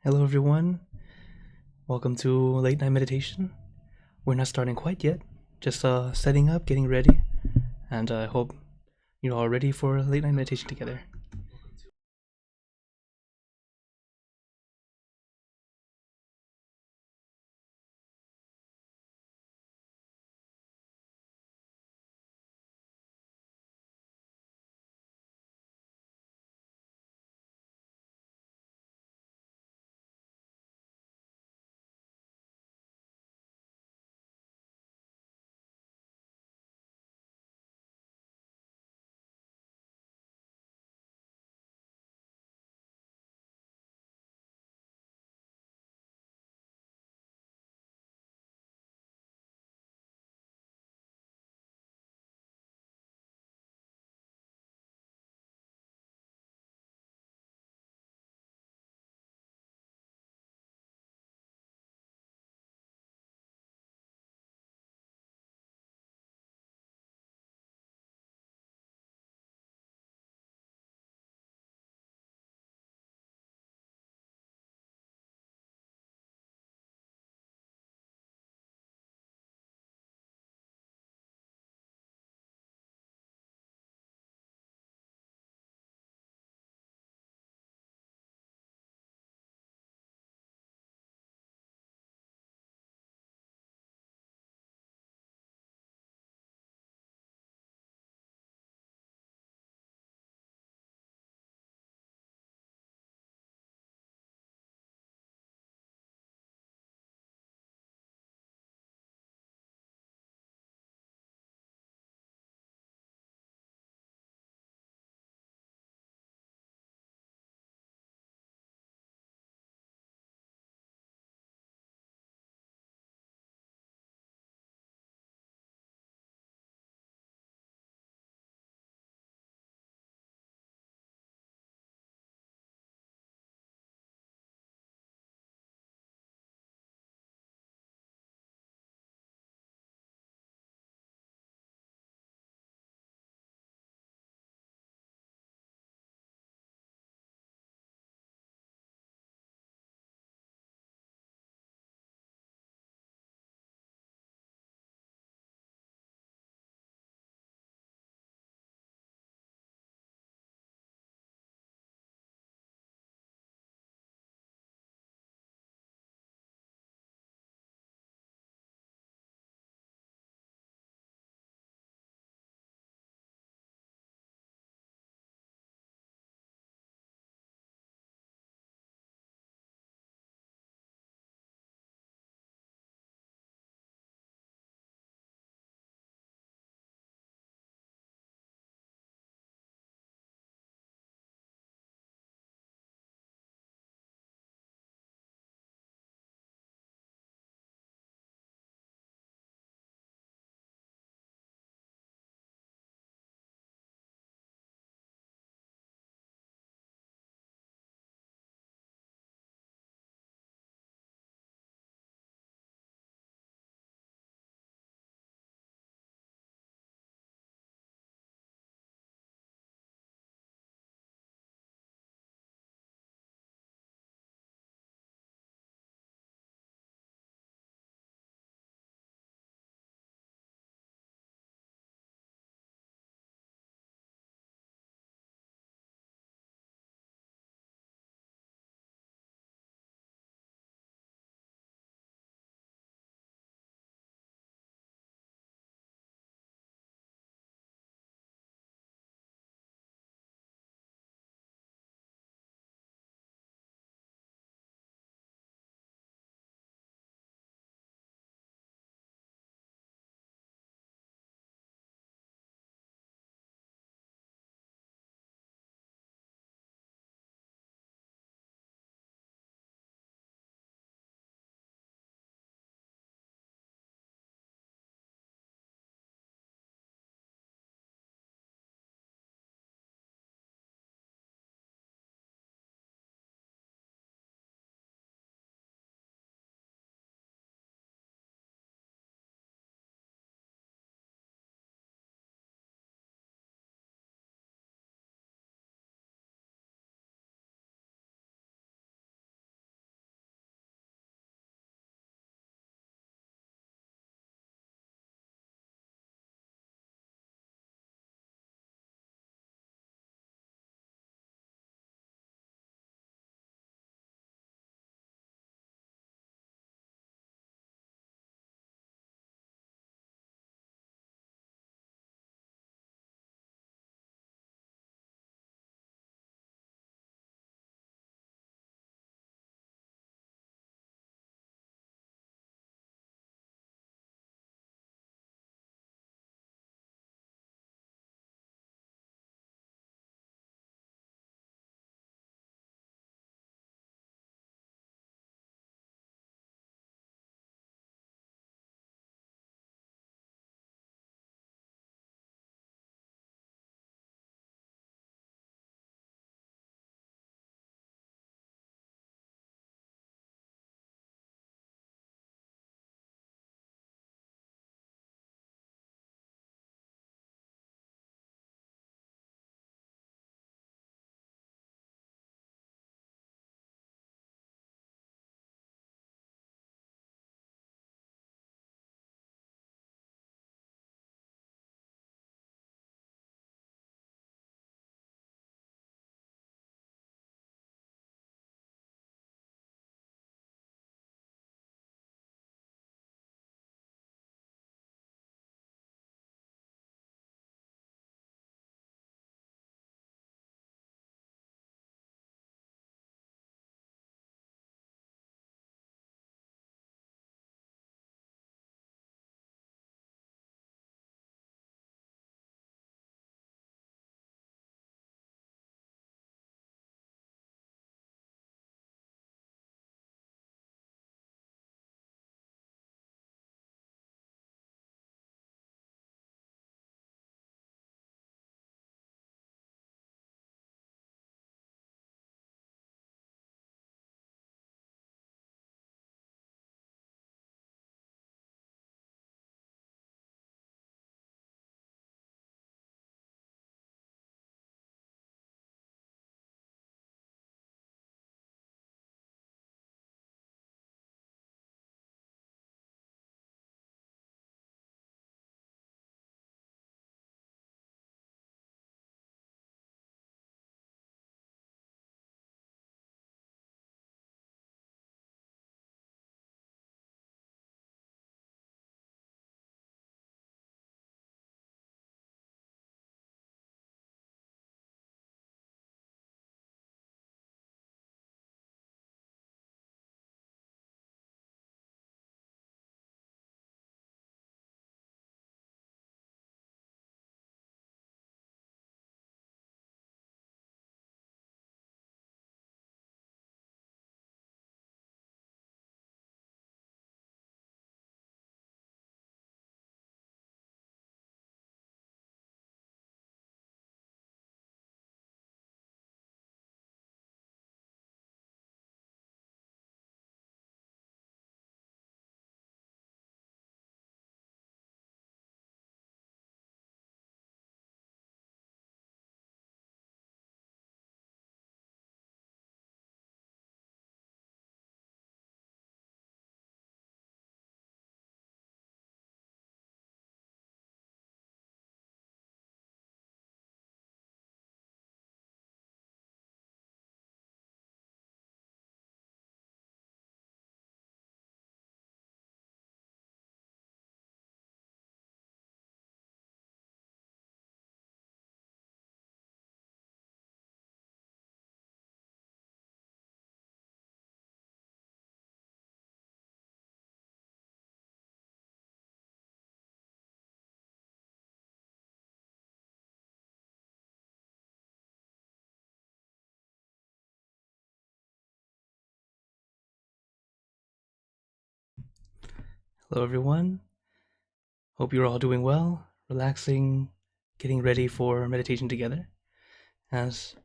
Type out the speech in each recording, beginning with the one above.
Hello everyone, welcome to late night meditation. We're not starting quite yet, just setting up, getting ready, and I hope you're all ready for late night meditation together. Hello, everyone. Hope you're all doing well, relaxing, getting ready for meditation together. As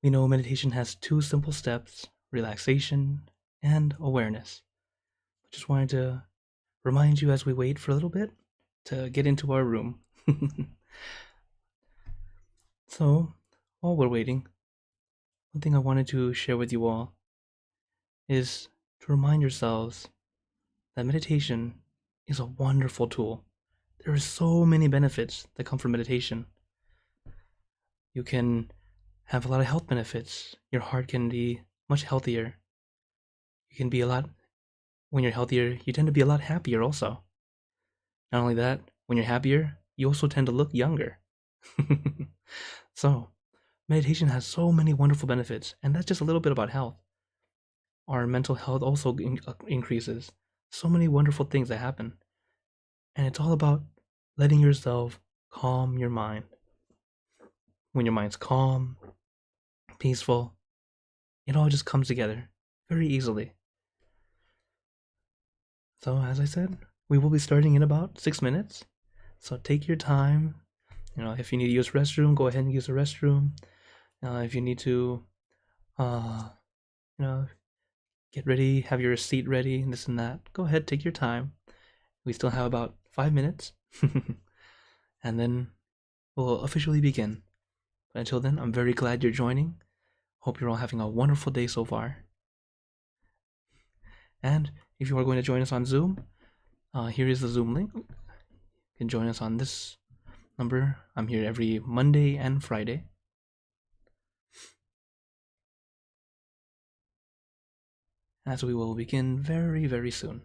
we know, meditation has two simple steps: relaxation and awareness. I just wanted to remind you as we wait for a little bit to get into our room. So, while we're waiting, one thing I wanted to share with you all is to remind yourselves that meditation is a wonderful tool. There are so many benefits that come from meditation. You can have a lot of health benefits. Your heart can be much healthier. You can be when you're healthier, you tend to be a lot happier also. Not only that, when you're happier, you also tend to look younger. So, meditation has so many wonderful benefits, and that's just a little bit about health. Our mental health also increases. So many wonderful things that happen. And it's all about letting yourself calm your mind. When your mind's calm, peaceful, it all just comes together very easily. So, as I said, we will be starting in about 6 minutes. So take your time. If you need to use the restroom, go ahead and use the restroom. If you need to, get ready, have your seat ready, and this and that, go ahead, take your time. We still have about 5 minutes. And then we'll officially begin. But until then, I'm very glad you're joining. Hope you're all having a wonderful day so far. And if you are going to join us on Zoom, here is the Zoom link. You can join us on this number. I'm here every Monday and Friday. As we will begin very, very soon.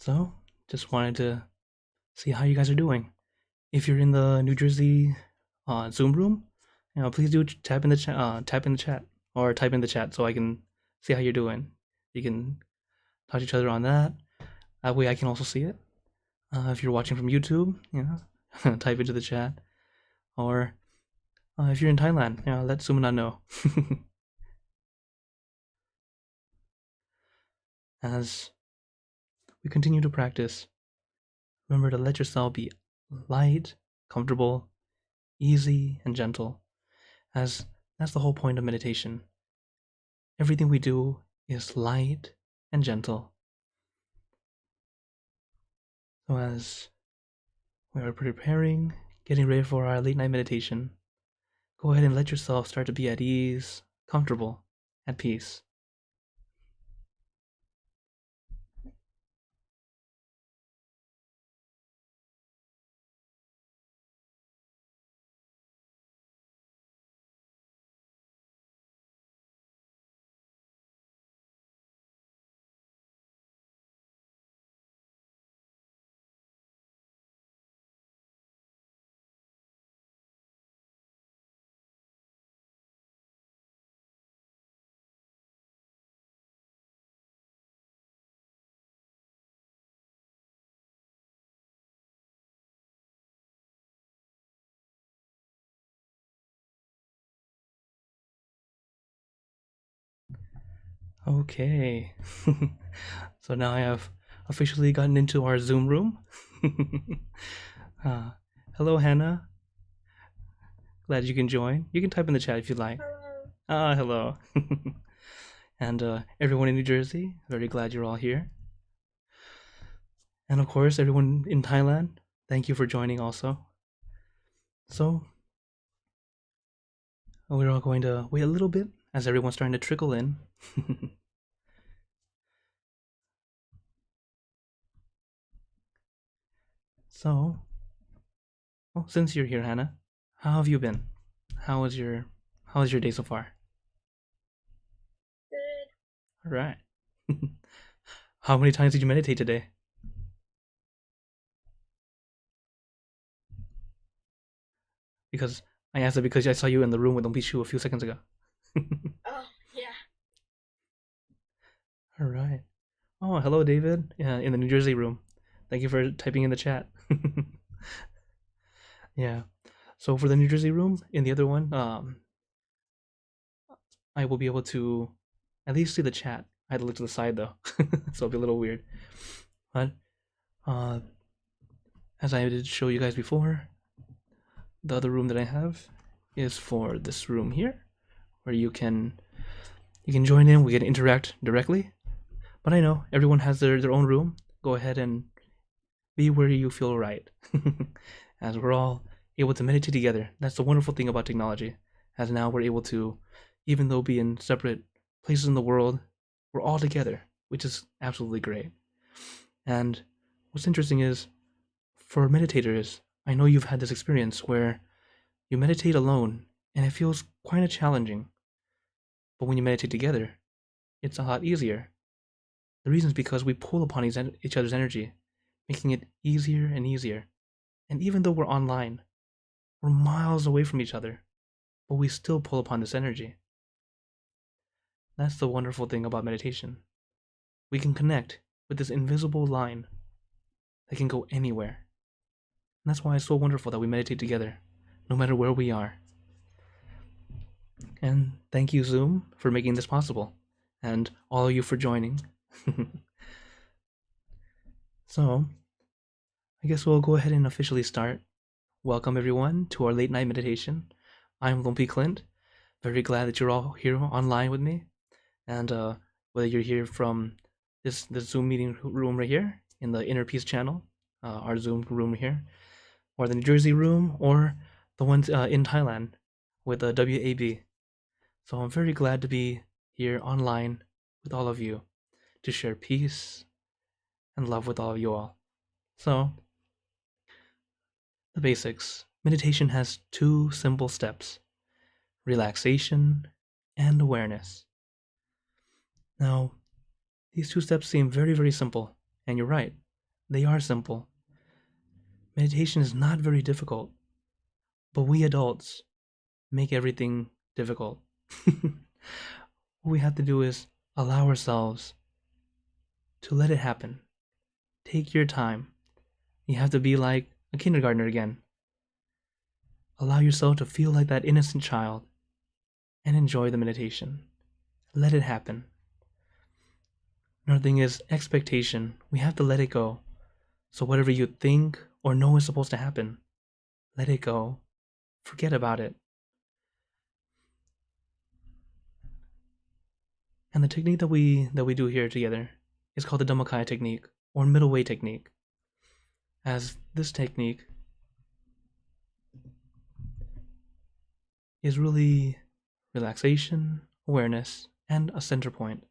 So, just wanted to see how you guys are doing. If you're in the New Jersey Zoom room, please do type in the chat, or type in the chat so I can see how you're doing. You can talk to each other on that. That way I can also see it. If you're watching from YouTube, type into the chat. Or if you're in Thailand, let Sumana know. As we continue to practice, remember to let yourself be light, comfortable, easy, and gentle, as that's the whole point of meditation. Everything we do is light and gentle. So as we are preparing, getting ready for our late night meditation, go ahead and let yourself start to be at ease, comfortable, at peace. Okay. So now I have officially gotten into our Zoom room. Hello, Hannah. Glad you can join. You can type in the chat if you'd like. Hello. And everyone in New Jersey, very glad you're all here. And of course, everyone in Thailand, thank you for joining also. So, we're all going to wait a little bit as everyone's starting to trickle in. So, well, since you're here, Hannah, how have you been? How was your day so far? Good. All right. How many times did you meditate today? Because I asked it because I saw you in the room with Umpishu a few seconds ago. Oh, yeah. All right. Oh, hello, David, in the New Jersey room. Thank you for typing in the chat. Yeah. So for the New Jersey room, in the other one, I will be able to at least see the chat. I had to look to the side though, so it'll be a little weird. But uh, as I did show you guys before, the other room that I have is for this room here, where you can join in. We can interact directly. But I know everyone has their own room. Go ahead and be where you feel right, as we're all able to meditate together. That's the wonderful thing about technology, as now we're able to, even though be in separate places in the world, we're all together, which is absolutely great. And what's interesting is, for meditators, I know you've had this experience where you meditate alone and it feels kind of challenging. But when you meditate together, it's a lot easier. The reason is because we pull upon each other's energy, making it easier and easier. And even though we're online, we're miles away from each other, but we still pull upon this energy. That's the wonderful thing about meditation. We can connect with this invisible line that can go anywhere. And that's why it's so wonderful that we meditate together, no matter where we are. And thank you, Zoom, for making this possible, and all of you for joining. So, I guess we'll go ahead and officially start. Welcome, everyone, to our late night meditation. I'm Klint. Very glad that you're all here online with me. And whether you're here from this Zoom meeting room right here in the Inner Peace channel, our Zoom room here, or the New Jersey room, or the ones in Thailand with the WAB. So I'm very glad to be here online with all of you to share peace and love with all of you all. So, the basics. Meditation has two simple steps: relaxation and awareness. Now, these two steps seem very, very simple, and you're right, they are simple. Meditation is not very difficult, but we adults make everything difficult. What we have to do is allow ourselves to let it happen. Take your time. You have to be like a kindergartner again. Allow yourself to feel like that innocent child and enjoy the meditation. Let it happen. Another thing is expectation. We have to let it go. So whatever you think or know is supposed to happen, let it go. Forget about it. And the technique that we do here together is called the Dhammakaya technique, or middle way technique. As this technique is really relaxation, awareness, and a center point.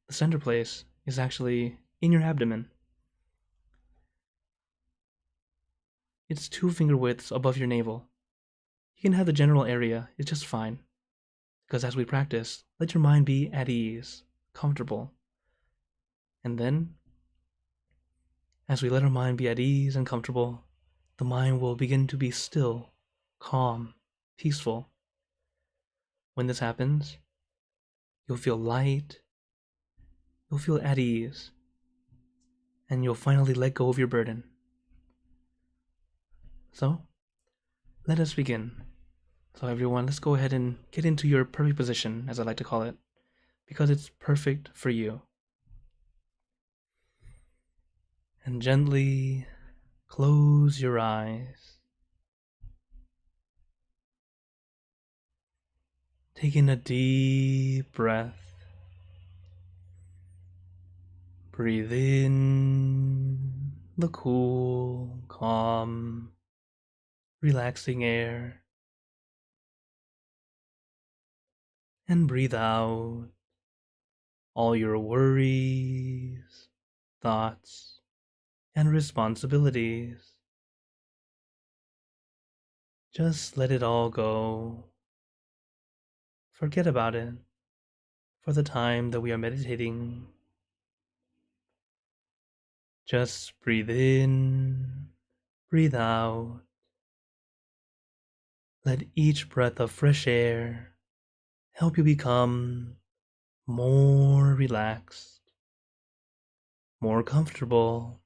The center place is actually in your abdomen. It's 2 finger widths above your navel. You can have the general area, it's just fine. Because as we practice, let your mind be at ease, comfortable. And then, as we let our mind be at ease and comfortable, the mind will begin to be still, calm, peaceful. When this happens, you'll feel light, you'll feel at ease, and you'll finally let go of your burden. So, let us begin. So everyone, let's go ahead and get into your perfect position, as I like to call it, because it's perfect for you. And gently close your eyes. Take in a deep breath. Breathe in the cool, calm, relaxing air, and breathe out all your worries, thoughts, and responsibilities. Just let it all go. Forget about it for the time that we are meditating. Just breathe in, breathe out. Let each breath of fresh air help you become more relaxed, more comfortable,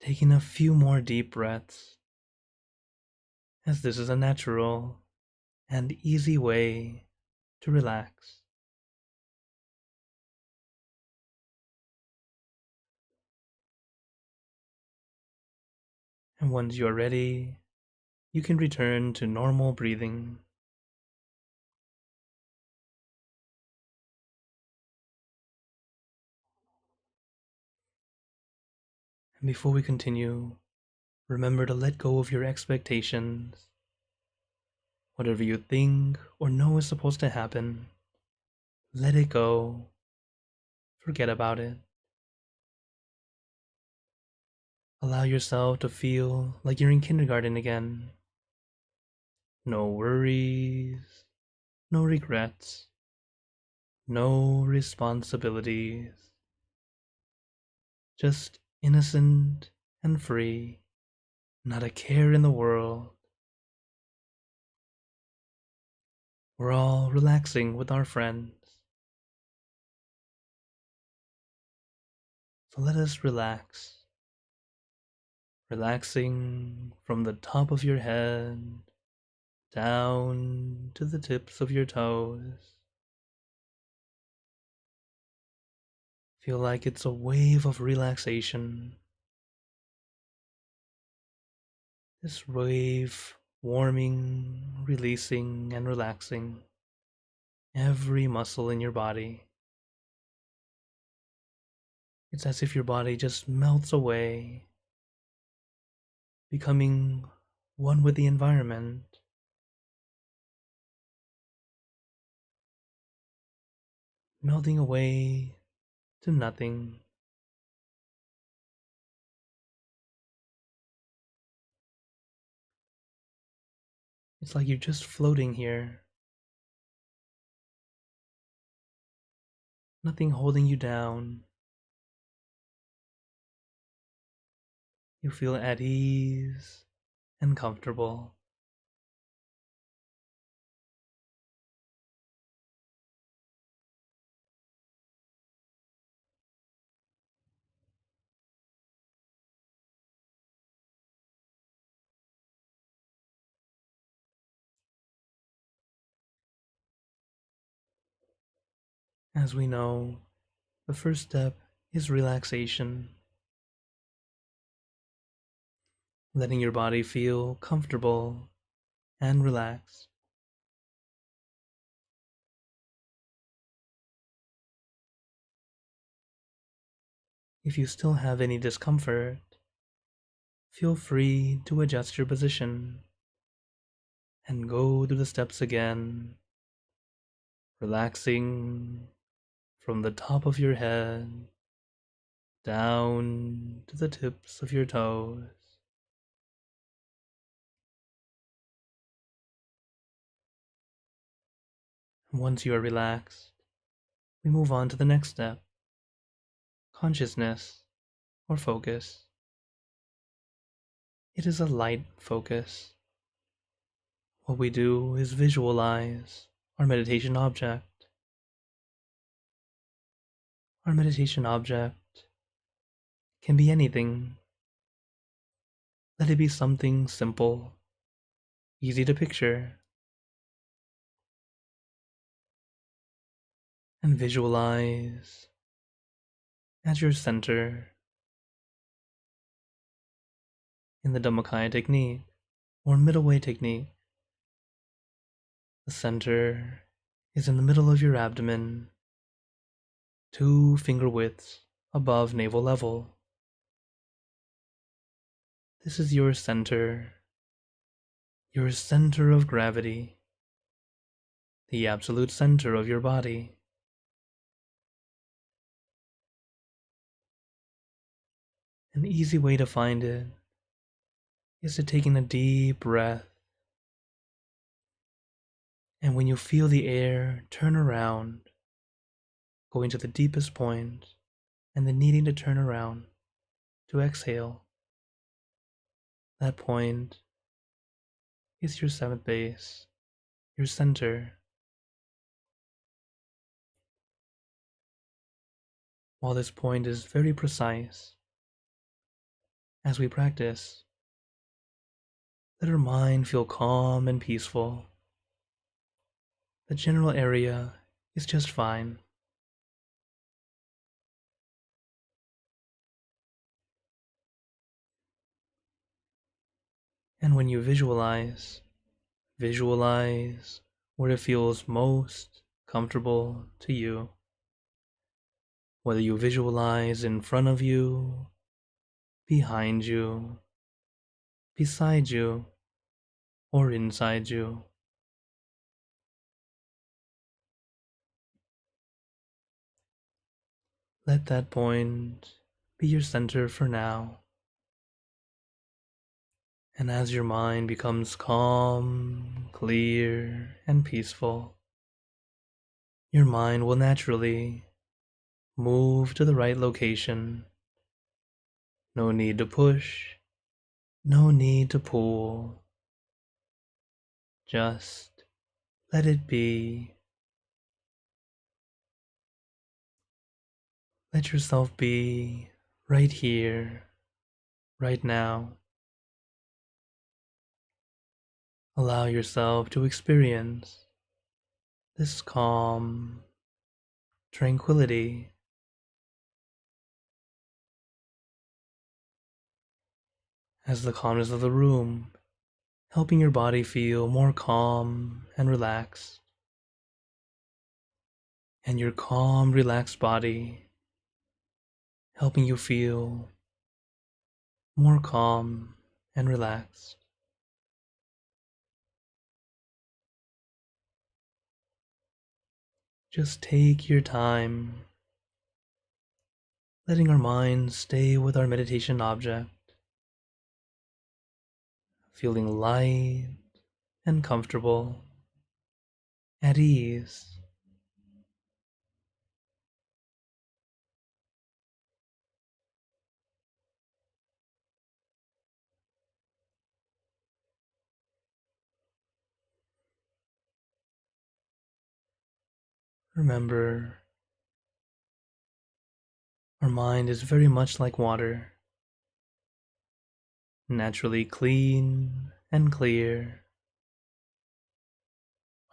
taking a few more deep breaths, as this is a natural and easy way to relax. And once you are ready, you can return to normal breathing. And before we continue, remember to let go of your expectations. Whatever you think or know is supposed to happen, let it go. Forget about it. Allow yourself to feel like you're in kindergarten again. No worries, no regrets, no responsibilities. Just innocent and free, not a care in the world. We're all relaxing with our friends. So let us relax. Relaxing from the top of your head down to the tips of your toes. Feel like it's a wave of relaxation. This wave warming, releasing, and relaxing every muscle in your body. It's as if your body just melts away, becoming one with the environment. Melting away to nothing. It's like you're just floating here. Nothing holding you down. You feel at ease and comfortable. As we know, the first step is relaxation. Letting your body feel comfortable and relaxed. If you still have any discomfort, feel free to adjust your position and go through the steps again, relaxing from the top of your head down to the tips of your toes. Once you are relaxed, we move on to the next step, consciousness or focus. It is a light focus. What we do is visualize our meditation object. Our meditation object can be anything. Let it be something simple, easy to picture, and visualize as your center in the Dhammakaya technique or middle way technique. The center is in the middle of your abdomen, 2 finger widths above navel level. This is your center of gravity, the absolute center of your body. An easy way to find it is to take in a deep breath, and when you feel the air turn around, going to the deepest point, and then needing to turn around to exhale, that point is your 7th base, your center. While this point is very precise, as we practice, let our mind feel calm and peaceful. The general area is just fine. And when you visualize where it feels most comfortable to you. Whether you visualize in front of you, behind you, beside you, or inside you. Let that point be your center for now. And as your mind becomes calm, clear, and peaceful, your mind will naturally move to the right location. No need to push, no need to pull. Just let it be. Let yourself be right here, right now. Allow yourself to experience this calm, tranquility. As the calmness of the room, helping your body feel more calm and relaxed. And your calm, relaxed body helping you feel more calm and relaxed. Just take your time, letting our minds stay with our meditation object, feeling light and comfortable, at ease. Remember, our mind is very much like water, naturally clean and clear.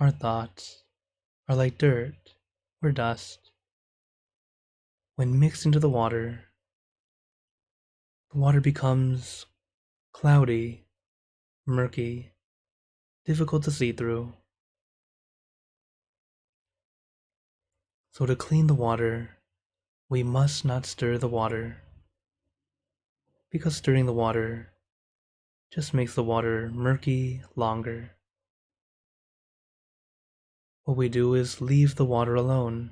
Our thoughts are like dirt or dust. When mixed into the water becomes cloudy, murky, difficult to see through. So to clean the water, we must not stir the water, because stirring the water just makes the water murky longer. What we do is leave the water alone,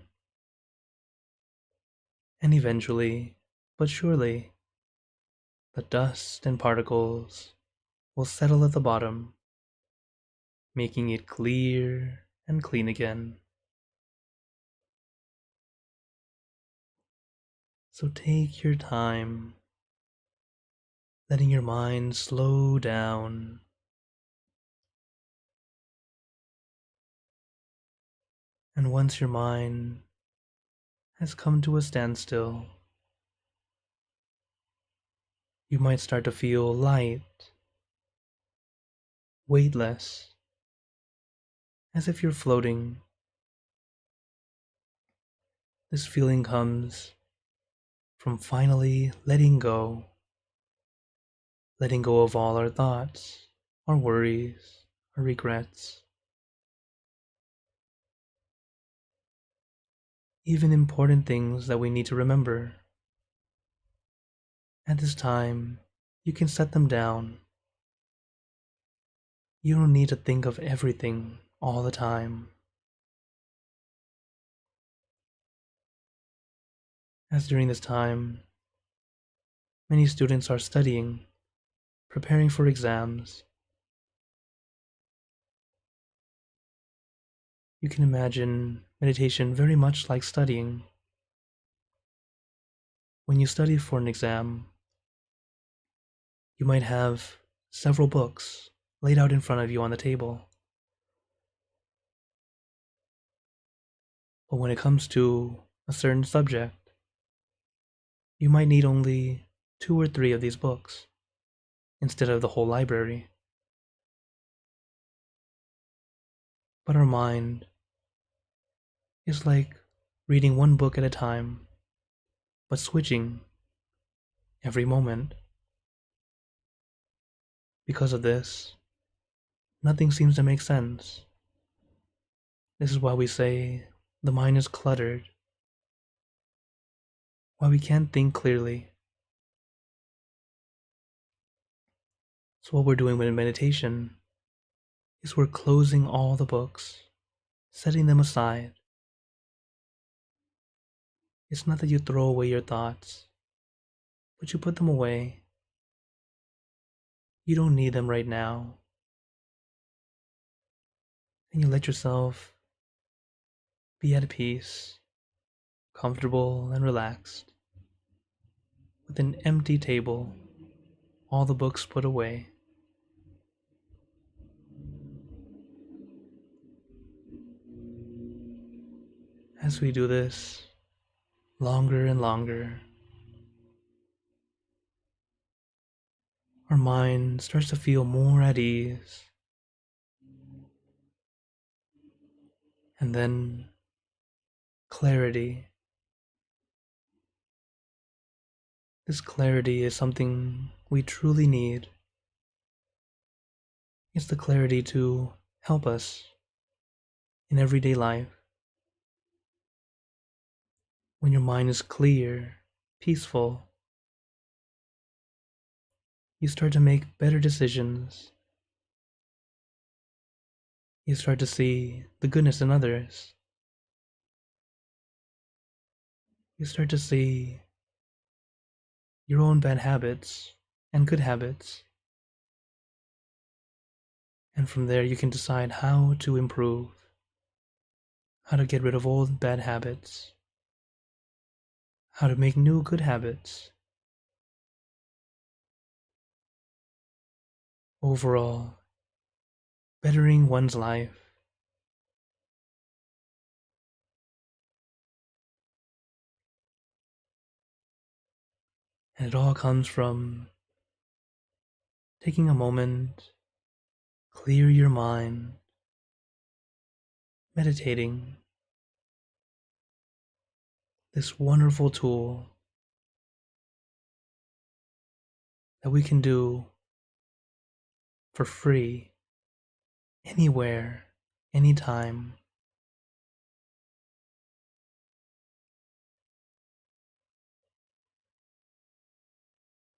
and eventually, but surely, the dust and particles will settle at the bottom, making it clear and clean again. So take your time, letting your mind slow down. And once your mind has come to a standstill, you might start to feel light, weightless, as if you're floating. This feeling comes from finally letting go of all our thoughts, our worries, our regrets. even important things that we need to remember. At this time, you can set them down. You don't need to think of everything all the time. As during this time, many students are studying, preparing for exams. You can imagine meditation very much like studying. When you study for an exam, you might have several books laid out in front of you on the table. But when it comes to a certain subject, you might need only 2 or 3 of these books instead of the whole library. But our mind is like reading one book at a time, but switching every moment. Because of this, nothing seems to make sense. This is why we say the mind is cluttered, why we can't think clearly. So what we're doing with meditation is we're closing all the books, setting them aside. It's not that you throw away your thoughts, but you put them away. You don't need them right now. And you let yourself be at peace, comfortable and relaxed, with an empty table, all the books put away. As we do this, longer and longer, our mind starts to feel more at ease. And then clarity. This clarity is something we truly need. It's the clarity to help us in everyday life. When your mind is clear, peaceful, you start to make better decisions. You start to see the goodness in others. You start to see your own bad habits and good habits. And from there, you can decide how to improve, how to get rid of old bad habits, how to make new good habits. Overall, bettering one's life. And it all comes from taking a moment, clear your mind, meditating. This wonderful tool that we can do for free, anywhere, anytime.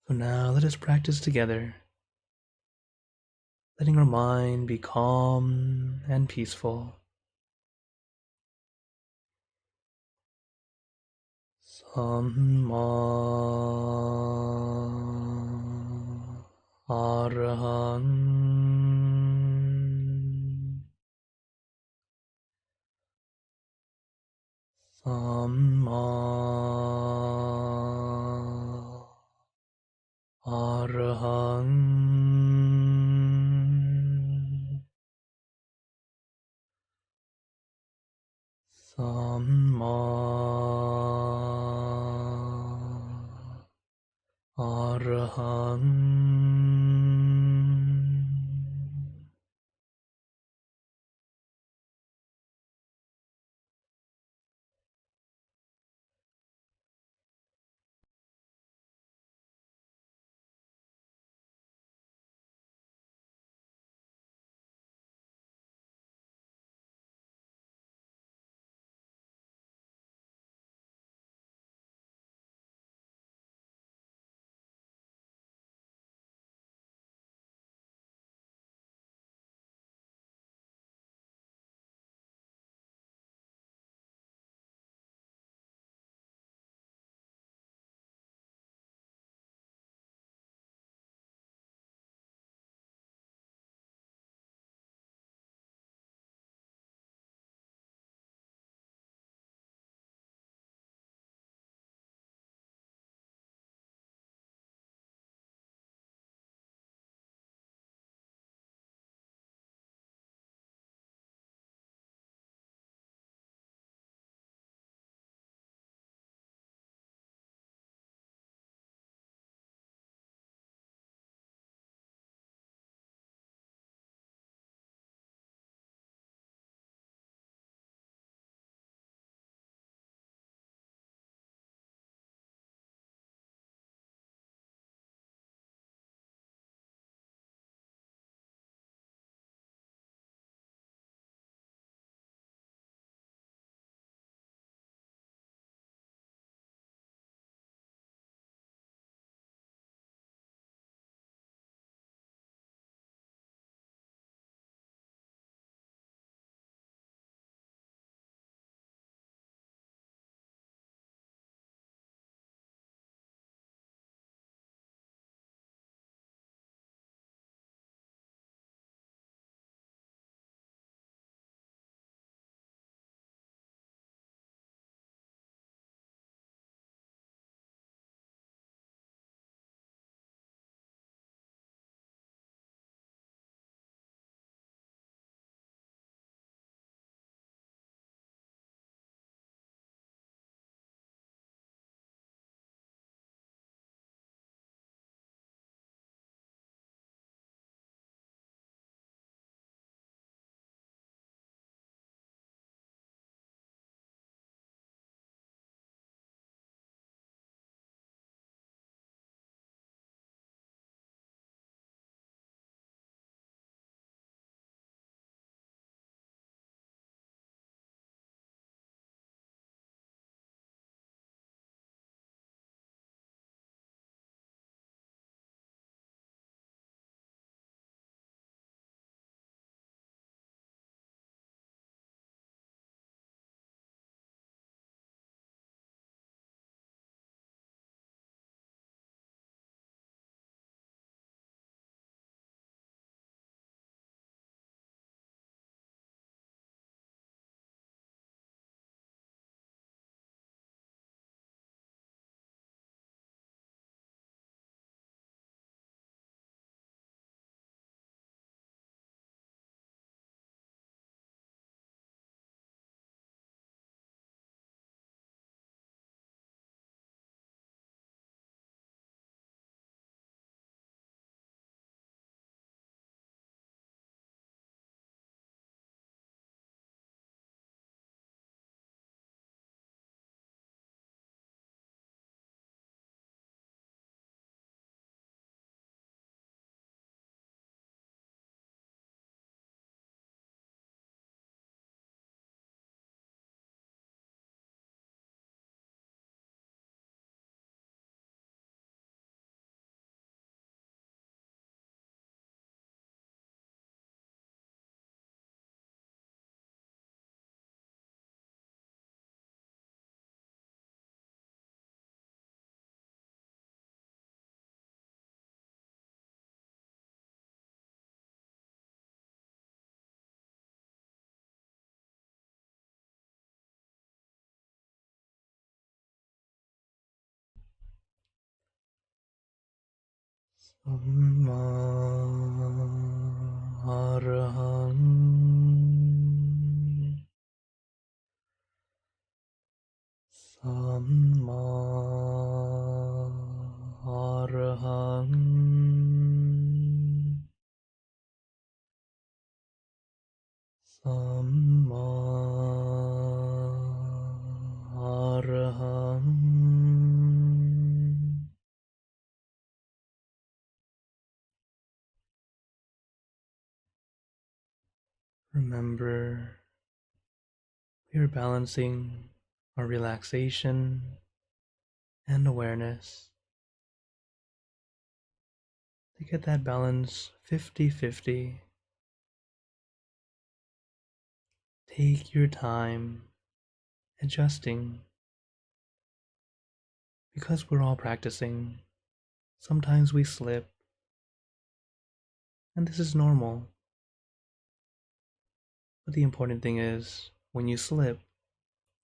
So now let us practice together, letting our mind be calm and peaceful. Samma Arahant Samma Arahant Samma Arahant Samma Arahang Samma Arahang Samma Arahang. Remember, we are balancing our relaxation and awareness to get that balance 50-50. Take your time adjusting because we're all practicing. Sometimes we slip, and this is normal. But the important thing is, when you slip,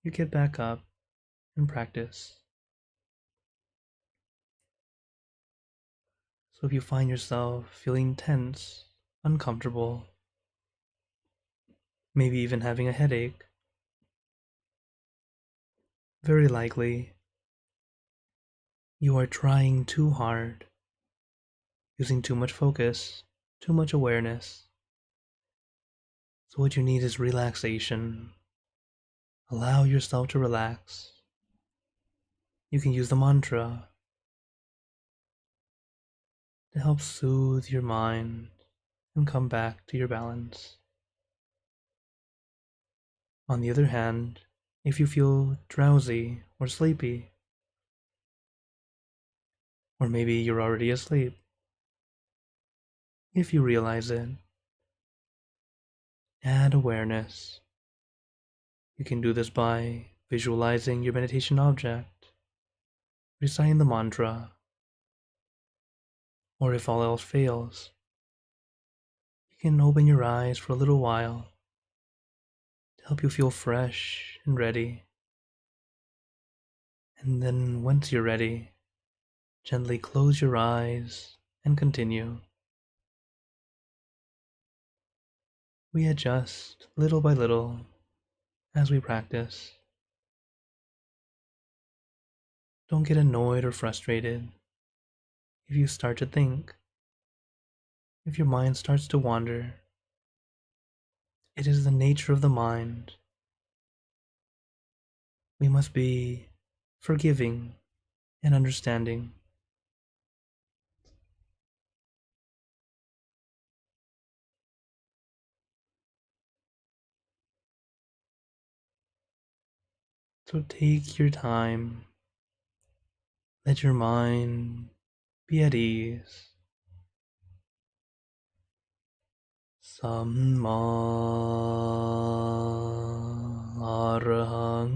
you get back up and practice. So if you find yourself feeling tense, uncomfortable, maybe even having a headache, very likely you are trying too hard, using too much focus, too much awareness. So what you need is relaxation. Allow yourself to relax. You can use the mantra to help soothe your mind and come back to your balance. On the other hand, if you feel drowsy or sleepy, or maybe you're already asleep, if you realize it, add awareness. You can do this by visualizing your meditation object, reciting the mantra, or if all else fails, you can open your eyes for a little while to help you feel fresh and ready. And then once you're ready, gently close your eyes and continue. We adjust little by little as we practice. Don't get annoyed or frustrated if you start to think, if your mind starts to wander. It is the nature of the mind. We must be forgiving and understanding. So take your time. Let your mind be at ease. Samma Arahang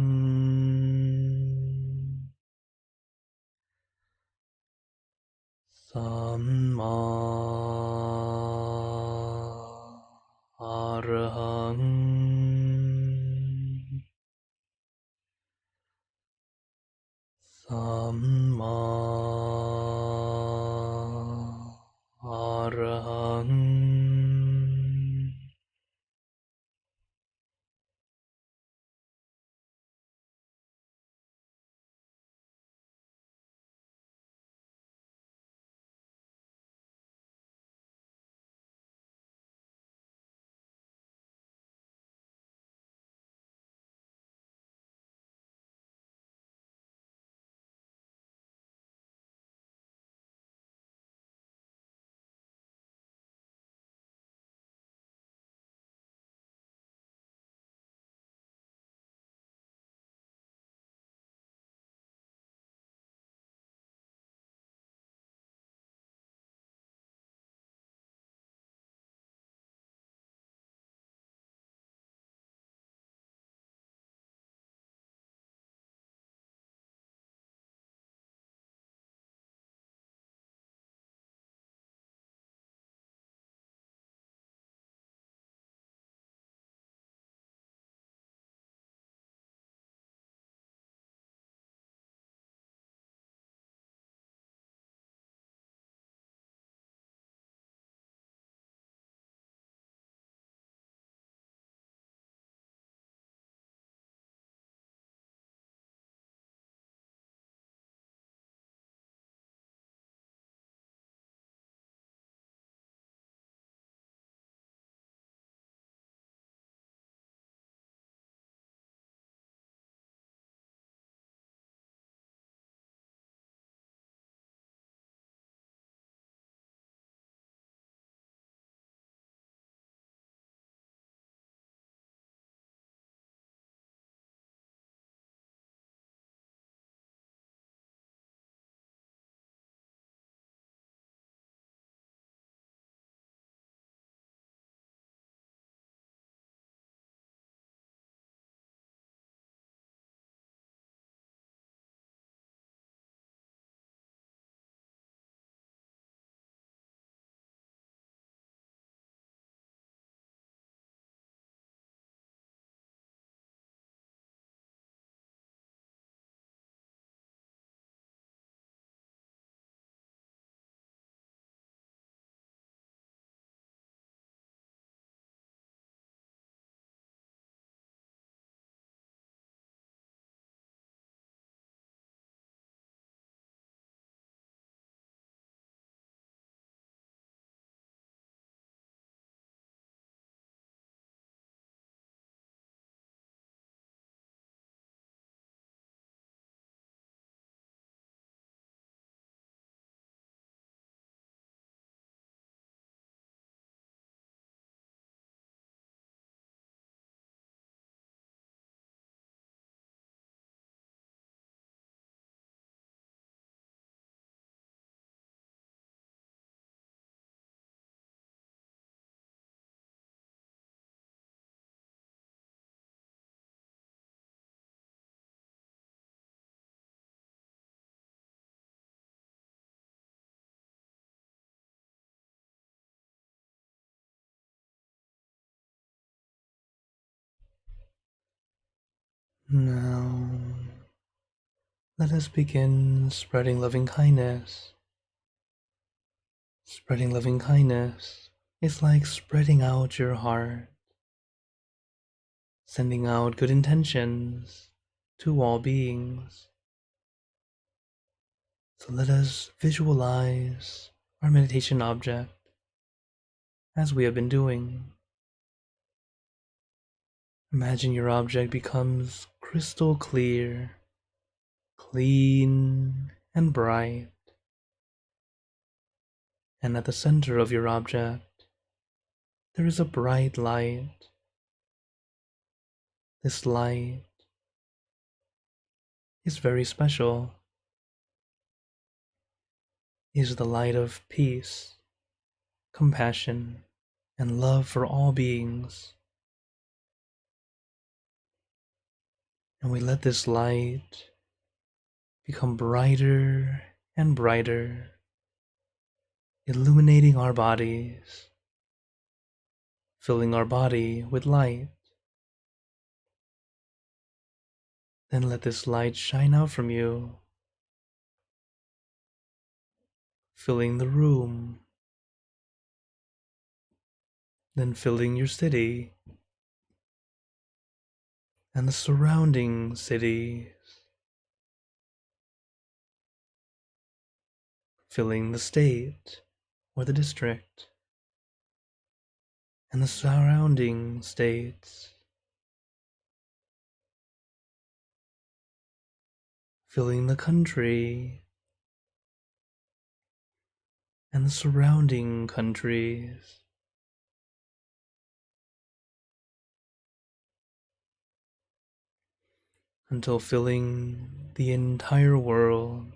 Samma Arahang Samma Arahang Now, let us begin spreading loving kindness. Spreading loving kindness is like spreading out your heart, sending out good intentions to all beings. So let us visualize our meditation object as we have been doing. Imagine your object becomes crystal clear, clean, and bright. And at the center of your object, there is a bright light. This light is very special. It is the light of peace, compassion, and love for all beings. And we let this light become brighter and brighter, illuminating our bodies, filling our body with light. Then let this light shine out from you, filling the room, then filling your city and the surrounding cities, filling the state or the district and the surrounding states, filling the country and the surrounding countries. Until filling the entire world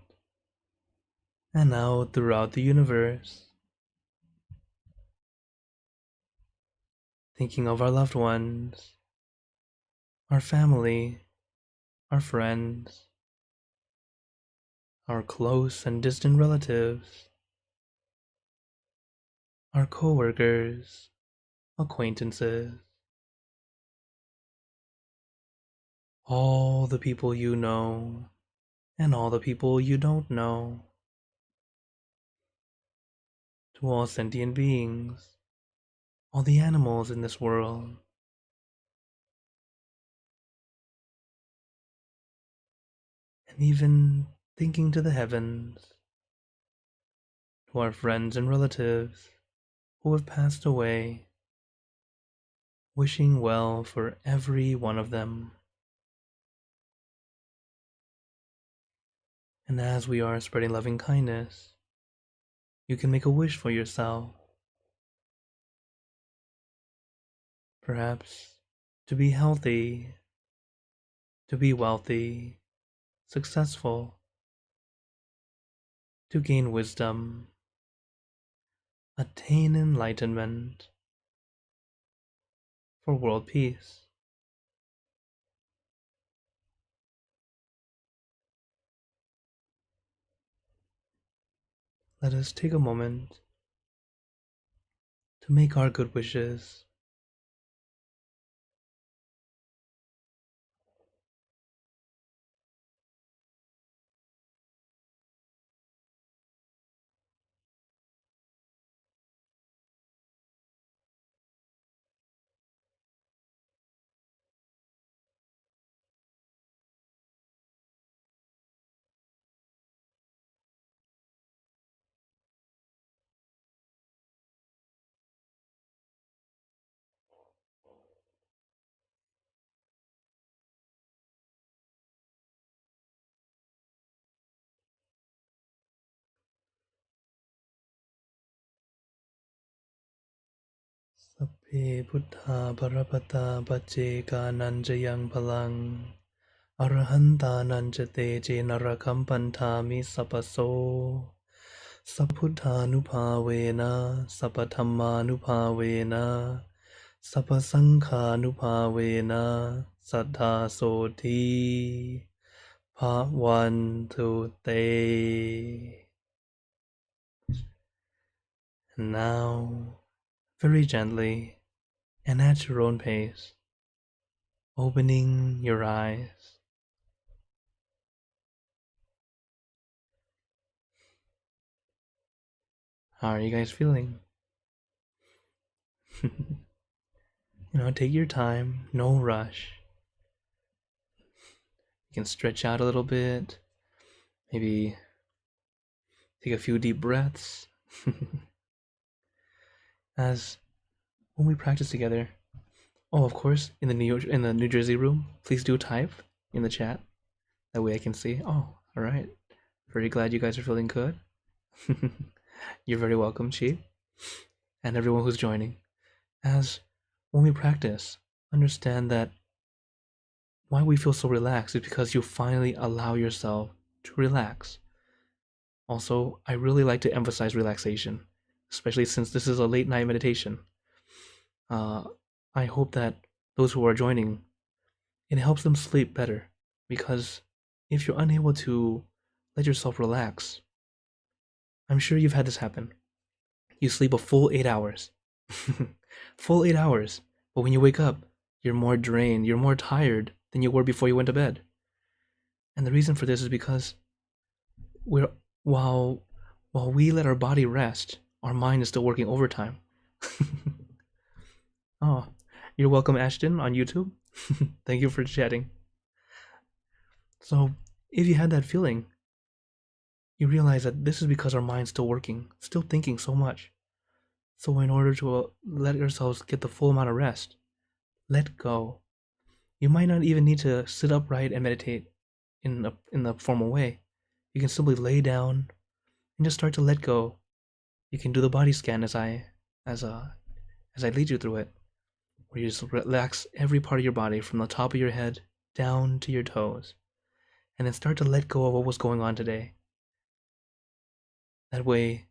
and out throughout the universe. Thinking of our loved ones, our family, our friends, our close and distant relatives, our coworkers, acquaintances, all the people you know and all the people you don't know, to all sentient beings, all the animals in this world, and even thinking to the heavens, to our friends and relatives who have passed away, wishing well for every one of them. And as we are spreading loving kindness, you can make a wish for yourself. Perhaps to be healthy, to be wealthy, successful, to gain wisdom, attain enlightenment, for world peace. Let us take a moment to make our good wishes. Sappe Buddha Parapata Pace Kananjayang Palang Arahanta Nanjate Je Narakam Pantami Sapaso Sapuddhanupavena Sapathammanupavena Sapasankhanupavena Saddha Soti Bhavantu Te. And now, very gently and at your own pace, opening your eyes. How are you guys feeling? Take your time, no rush. You can stretch out a little bit, maybe take a few deep breaths. As when we practice together, oh, of course, in the New Jersey room, please do type in the chat. That way I can see. Oh, all right. Very glad you guys are feeling good. You're very welcome, Chi, and everyone who's joining. As when we practice, understand that why we feel so relaxed is because you finally allow yourself to relax. Also, I really like to emphasize relaxation, especially since this is a late night meditation. I hope that those who are joining, it helps them sleep better, because if you're unable to let yourself relax, I'm sure you've had this happen. You sleep a full 8 hours. Full 8 hours. But when you wake up, you're more drained, you're more tired than you were before you went to bed. And the reason for this is because while we let our body rest, our mind is still working overtime. Oh, you're welcome, Ashton, on YouTube. Thank you for chatting. So, if you had that feeling, you realize that this is because our mind's still working, still thinking so much. So in order to let yourselves get the full amount of rest, let go. You might not even need to sit upright and meditate in the formal way. You can simply lay down and just start to let go. You can do the body scan as I lead you through it, where you just relax every part of your body from the top of your head down to your toes, and then start to let go of what was going on today. That way,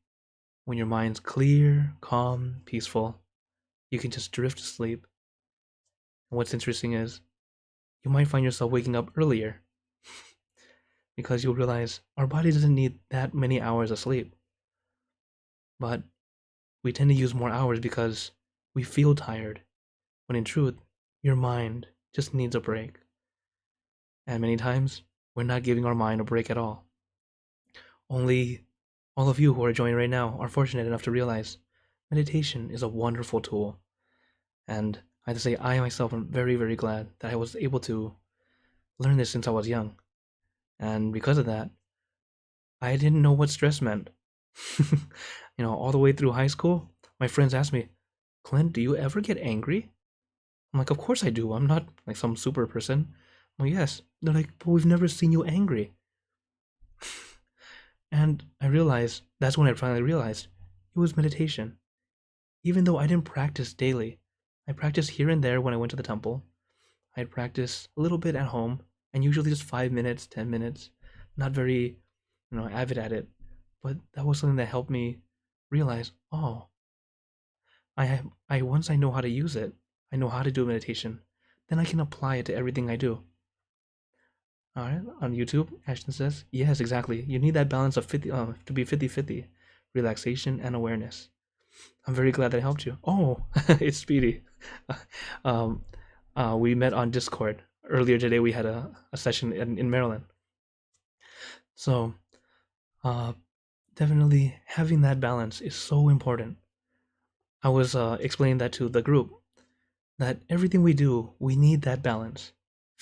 when your mind's clear, calm, peaceful, you can just drift to sleep. And what's interesting is, you might find yourself waking up earlier because you'll realize our body doesn't need that many hours of sleep. But we tend to use more hours because we feel tired, when in truth, your mind just needs a break. And many times, we're not giving our mind a break at all. Only all of you who are joining right now are fortunate enough to realize meditation is a wonderful tool. And I have to say, I myself am very, very glad that I was able to learn this since I was young. And because of that, I didn't know what stress meant. All the way through high school, my friends asked me, Clint, do you ever get angry? I'm like, of course I do. I'm not like some super person. I'm like, yes. They're like, but we've never seen you angry. And that's when I finally realized it was meditation. Even though I didn't practice daily, I practiced here and there when I went to the temple. I'd practice a little bit at home, and usually just 5 minutes, 10 minutes. Not very, avid at it. But that was something that helped me realize, oh, once I know how to use it, I know how to do meditation, then I can apply it to everything I do. All right, on YouTube, Ashton says, yes, exactly. You need that balance of 50 to be 50-50, relaxation and awareness. I'm very glad that I helped you. Oh, it's Speedy. We met on Discord earlier today. We had a session in Maryland. So, definitely having that balance is so important. I was explaining that to the group, that everything we do, we need that balance.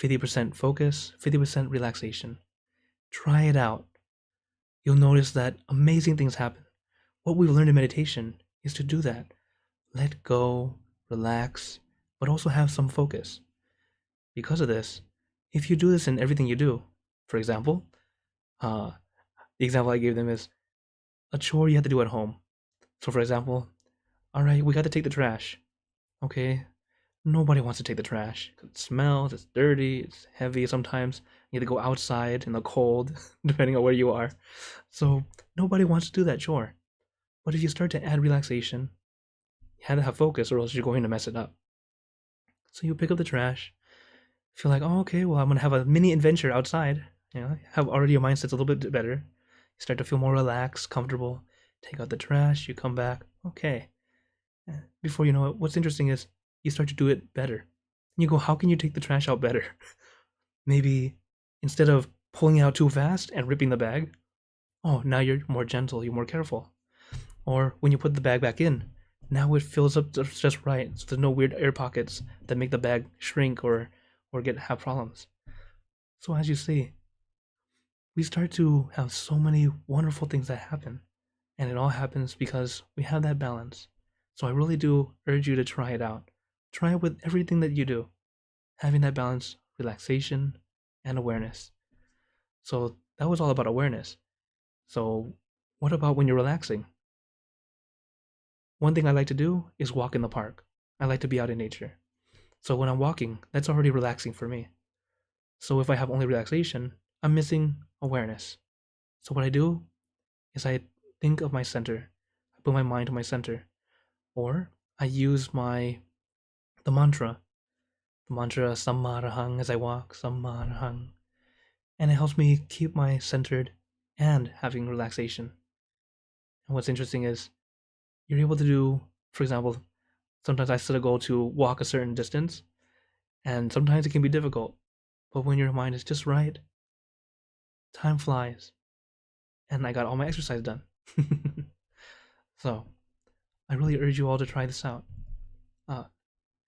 50% focus, 50% relaxation. Try it out. You'll notice that amazing things happen. What we've learned in meditation is to do that. Let go, relax, but also have some focus. Because of this, if you do this in everything you do, for example, the example I gave them is a chore you have to do at home. So for example, all right, we got to take the trash. Okay, nobody wants to take the trash. It smells, it's dirty, it's heavy sometimes. You have to go outside in the cold, depending on where you are. So nobody wants to do that chore. But if you start to add relaxation, you have to have focus or else you're going to mess it up. So you pick up the trash, feel like, oh, okay, well, I'm going to have a mini adventure outside. Have already your mindset's a little bit better. You start to feel more relaxed, comfortable. Take out the trash, you come back, okay. Before you know it, what's interesting is you start to do it better. you go, how can you take the trash out better? Maybe instead of pulling it out too fast and ripping the bag, oh, now you're more gentle, you're more careful. Or when you put the bag back in, now it fills up just right, so there's no weird air pockets that make the bag shrink or have problems. So as you see, we start to have so many wonderful things that happen, and it all happens because we have that balance. So I really do urge you to try it out. Try it with everything that you do, having that balance, relaxation, and awareness. So that was all about awareness. So what about when you're relaxing? One thing I like to do is walk in the park. I like to be out in nature. So when I'm walking, that's already relaxing for me. So if I have only relaxation, I'm missing awareness. So what I do is I think of my center. I put my mind to my center. Or I use the mantra. The mantra Sammarahang as I walk, Sammarahang. And it helps me keep my centered and having relaxation. And what's interesting is you're able to do, for example, sometimes I set a goal to walk a certain distance, and sometimes it can be difficult. But when your mind is just right, time flies, and I got all my exercise done. So, I really urge you all to try this out.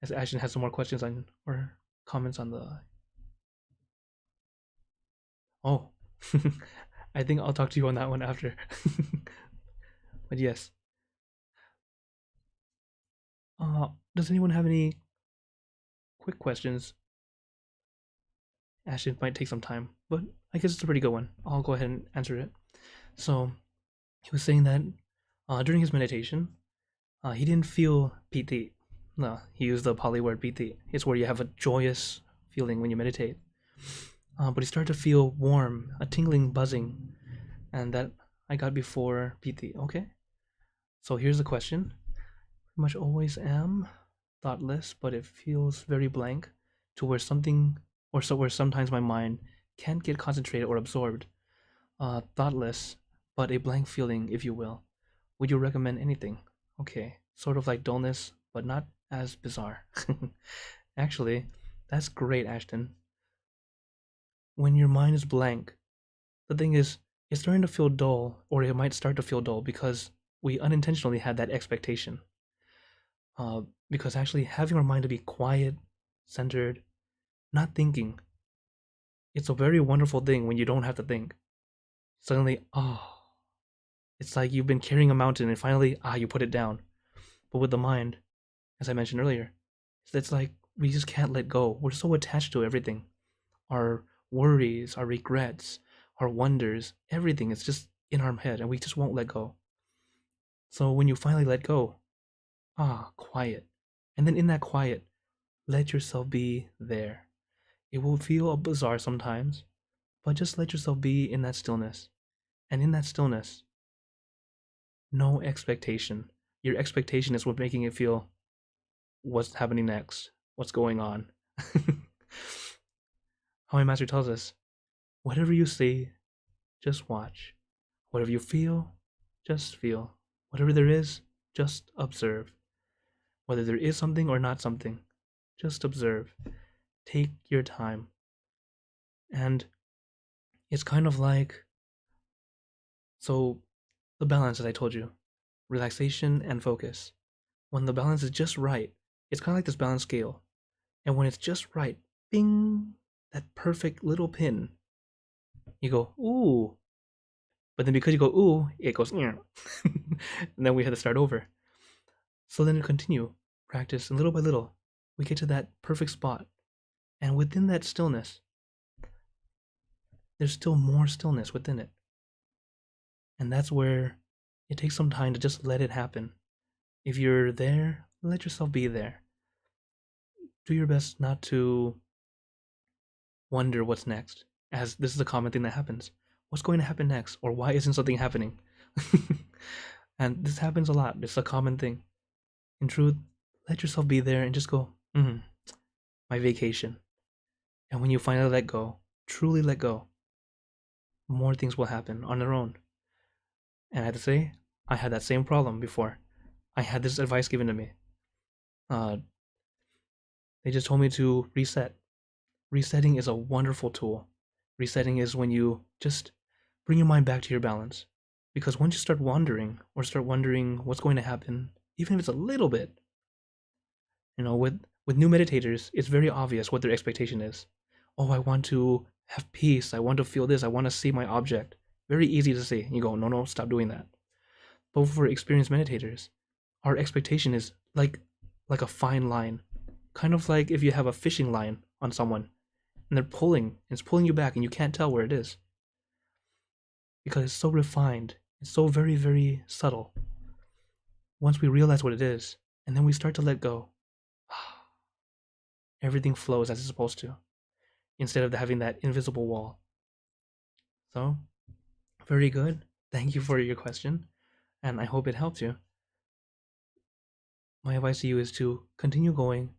As Ashton has some more questions on or comments on the. Oh, I think I'll talk to you on that one after. But yes. Does anyone have any quick questions? Ashton might take some time, but I guess it's a pretty good one. I'll go ahead and answer it. So, he was saying that during his meditation, he didn't feel piti. No, he used the Pali word piti. It's where you have a joyous feeling when you meditate. But he started to feel warm, a tingling, buzzing, and that I got before piti. Okay. So here's the question. Pretty much always am thoughtless, but it feels very blank, to where something, or so where sometimes my mind can't get concentrated or absorbed. Thoughtless, but a blank feeling, if you will. Would you recommend anything? Okay, sort of like dullness, but not as bizarre. Actually, that's great, Ashton. When your mind is blank, the thing is, it's starting to feel dull, or it might start to feel dull because we unintentionally had that expectation. Because actually, having our mind to be quiet, centered, not thinking, it's a very wonderful thing when you don't have to think. Suddenly, it's like you've been carrying a mountain and finally, you put it down. But with the mind, as I mentioned earlier, it's like we just can't let go. We're so attached to everything. Our worries, our regrets, our wonders, everything is just in our head and we just won't let go. So when you finally let go, quiet. And then in that quiet, let yourself be there. It will feel bizarre sometimes, but just let yourself be in that stillness. And in that stillness, no expectation. Your expectation is what's making it feel what's happening next, what's going on. How my master tells us, whatever you see, just watch. Whatever you feel, just feel. Whatever there is, just observe. Whether there is something or not something, just observe. Take your time. And it's kind of like, so the balance, as I told you, relaxation and focus. When the balance is just right, it's kind of like this balance scale. And when it's just right, bing, that perfect little pin, you go, ooh. But then because you go, ooh, it goes, and then we had to start over. So then you continue, practice, and little by little, we get to that perfect spot. And within that stillness, there's still more stillness within it. And that's where it takes some time to just let it happen. If you're there, let yourself be there. Do your best not to wonder what's next, as this is a common thing that happens. What's going to happen next? Or why isn't something happening? And this happens a lot. It's a common thing. In truth, let yourself be there and just go, my vacation. And when you finally let go, truly let go, more things will happen on their own. And I have to say, I had that same problem before. I had this advice given to me. They just told me to reset. Resetting is a wonderful tool. Resetting is when you just bring your mind back to your balance. Because once you start wandering or start wondering what's going to happen, even if it's a little bit, with new meditators, it's very obvious what their expectation is. Oh, I want to have peace. I want to feel this. I want to see my object. Very easy to say. You go, no, stop doing that. But for experienced meditators, our expectation is like a fine line. Kind of like if you have a fishing line on someone and it's pulling you back and you can't tell where it is. Because it's so refined. It's so very, very subtle. Once we realize what it is, and then we start to let go, everything flows as it's supposed to, instead of having that invisible wall. So, very good. Thank you for your question, and I hope it helps you. My advice to you is to continue going,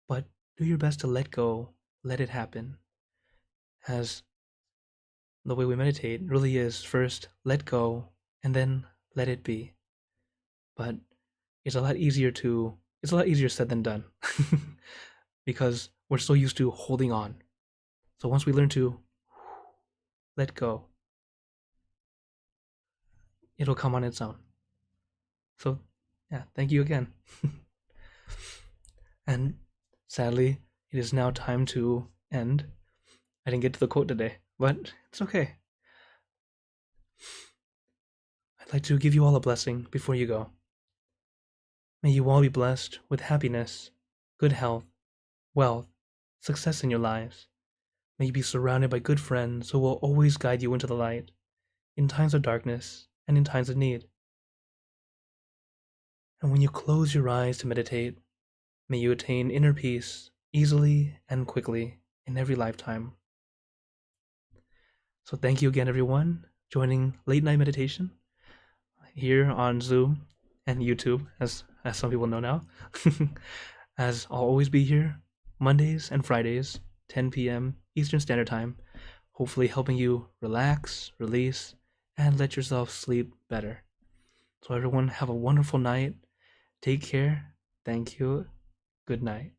but do your best to let go, let it happen. As the way we meditate really is first let go and then let it be. But it's a lot easier said than done because we're so used to holding on. So once we learn to let go, it'll come on its own. So yeah, thank you again. And sadly, it is now time to end. I didn't get to the quote today, but it's okay. I'd like to give you all a blessing before you go. May you all be blessed with happiness, good health, wealth, success in your lives. May you be surrounded by good friends who will always guide you into the light, in times of darkness and in times of need. And when you close your eyes to meditate, may you attain inner peace easily and quickly in every lifetime. So thank you again, everyone, joining Late Night Meditation here on Zoom and YouTube, as some people know now. As I'll always be here Mondays and Fridays, 10 p.m. Eastern Standard Time, hopefully helping you relax, release, and let yourself sleep better. So everyone, have a wonderful night. Take care. Thank you. Good night.